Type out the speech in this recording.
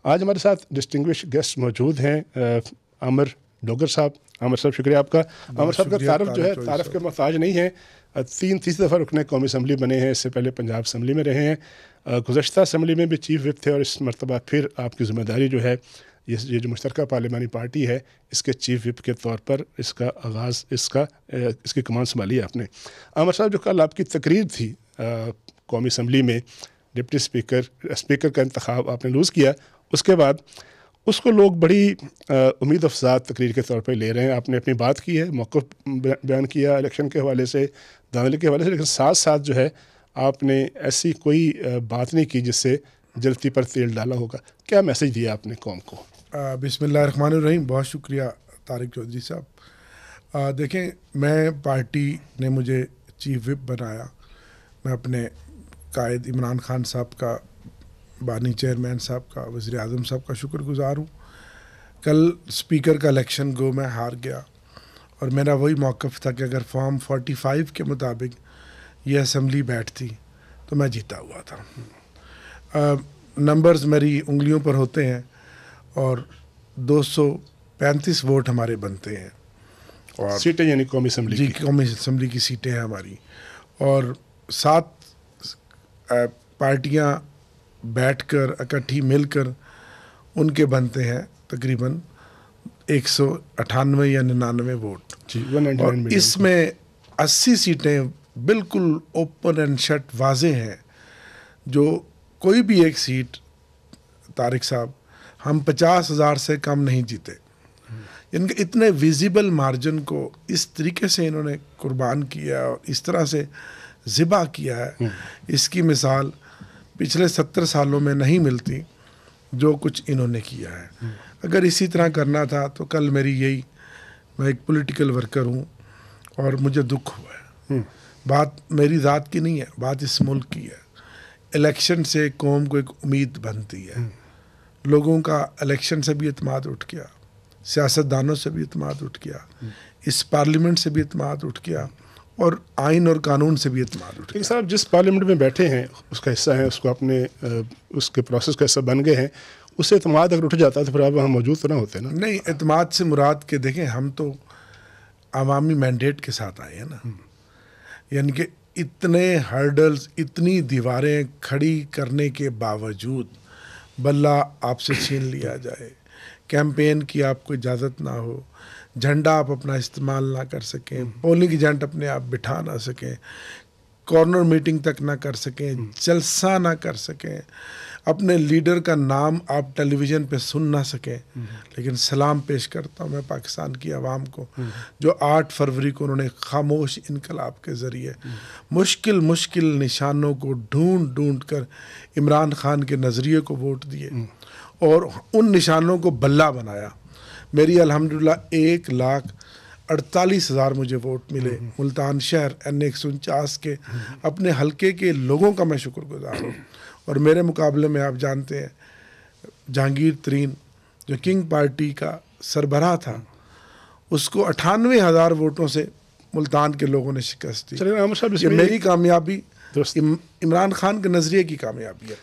आज हमारे साथ डिस्टिंग्विश गेस्ट मौजूद हैं, आमिर डोगर साहब। आमिर साहब शुक्रिया आपका। आमिर साहब का तारफ़ जो है तारफ़ के मोहताज नहीं है। तीसरी दफ़ा रुकने कौमी असम्बली बने हैं, इससे पहले पंजाब असम्बली में रहे हैं, गुज़श्ता असम्बली में भी चीफ विप थे और इस मरतबा फिर आपकी ज़िम्मेदारी जो है ये जो मुश्तरका पार्लिमानी पार्टी है इसके चीफ विप के तौर पर इसका आगाज़ इसकी कमान संभाली है आपने। आमिर साहब, जो कल आपकी तकरीर थी कौमी असम्बली में, डिप्टी स्पीकर का इंतखाब आपने लूज़ किया, उसके बाद उसको लोग बड़ी उम्मीद अफज़ा तकरीर के तौर पर ले रहे हैं। आपने अपनी बात की है, मौक़िफ़ बयान किया इलेक्शन के हवाले से, धांधली के हवाले से, लेकिन साथ साथ जो है आपने ऐसी कोई बात नहीं की जिससे जलती पर तेल डाला होगा। क्या मैसेज दिया आपने कौम को? बिस्मिल्लाहिर्रहमानिर्रहीम। बहुत शुक्रिया तारिक चौधरी साहब। देखें, मैं पार्टी ने मुझे चीफ विप बनाया, मैं अपने कायद इमरान खान साहब का, बानी चेयरमैन साहब का, वज़ीर आज़म साहब का शुक्रगुज़ार हूँ। कल स्पीकर का इलेक्शन गो मैं हार गया और मेरा वही मौक़िफ़ था कि अगर फॉर्म 45 के मुताबिक ये असम्बली बैठती तो मैं जीता हुआ था। नंबर्स मेरी उंगलियों पर होते हैं और 235 वोट हमारे बनते हैं और सीटें यानी कौमी असम्बली जी कौमी असम्बली की सीटें हैं हमारी, और 7 पार्टियां बैठकर इकट्ठी मिलकर उनके बनते हैं तकरीबन 198 या 99 वोट जी, और इसमें 80 सीटें बिल्कुल ओपन एंड शट वाजे हैं, जो कोई भी एक सीट तारिक साहब हम 50,000 से कम नहीं जीते। इनके इतने विजिबल मार्जिन को इस तरीके से इन्होंने कुर्बान किया और इस तरह से ज़िबा किया है, इसकी मिसाल पिछले 70 सालों में नहीं मिलती जो कुछ इन्होंने किया है। अगर इसी तरह करना था तो कल मैं एक पॉलिटिकल वर्कर हूँ और मुझे दुख हुआ है। बात मेरी ज़ात की नहीं है, बात इस मुल्क की है। इलेक्शन से कौम को एक उम्मीद बनती है, लोगों का इलेक्शन से भी इत्मीद उठ गया, सियासतदानों से भी इत्मीद उठ गया, इस पार्लियामेंट से भी इत्मीद उठ गया और आइन और कानून से भी इत्मीद उठ गया। साहब, जिस पार्लियामेंट में बैठे हैं उसका हिस्सा है, उसको अपने उसके प्रोसेस का हिस्सा बन गए हैं, उससे इत्मीद अगर उठ जाता तो फिर आप वहाँ मौजूद तो ना होते ना? नहीं, इत्मीद से मुराद के देखें, हम तो अवामी मैंडेट के साथ आए हैं ना, यानी कि इतने हर्डल्स, इतनी दीवारें खड़ी करने के बावजूद बल्ला आपसे छीन लिया जाए, कैंपेन की आपको इजाज़त ना हो, झंडा आप अपना इस्तेमाल ना कर सकें, पोलिंग एजेंट अपने आप बिठा ना सकें, कॉर्नर मीटिंग तक ना कर सकें, जलसा ना कर सकें, अपने लीडर का नाम आप टेलीविज़न पे सुन ना सकें। लेकिन सलाम पेश करता हूँ मैं पाकिस्तान की आवाम को, जो 8 फरवरी को उन्होंने खामोश इनकलाब के ज़रिए मुश्किल निशानों को ढूंढ कर इमरान खान के नज़रिए को वोट दिए और उन निशानों को बल्ला बनाया। मेरी अल्हम्दुलिल्लाह 1,48,000 मुझे वोट मिले। मुल्तान शहर N149 के अपने हलके के लोगों का मैं शुक्रगुजार हूँ। और मेरे मुकाबले में आप जानते हैं जहांगीर तरीन, जो किंग पार्टी का सरबराह था, उसको 98,000 वोटों से मुल्तान के लोगों ने शिकस्त दी। ये मेरी कामयाबी इमरान खान के नज़रिए की कामयाबी है।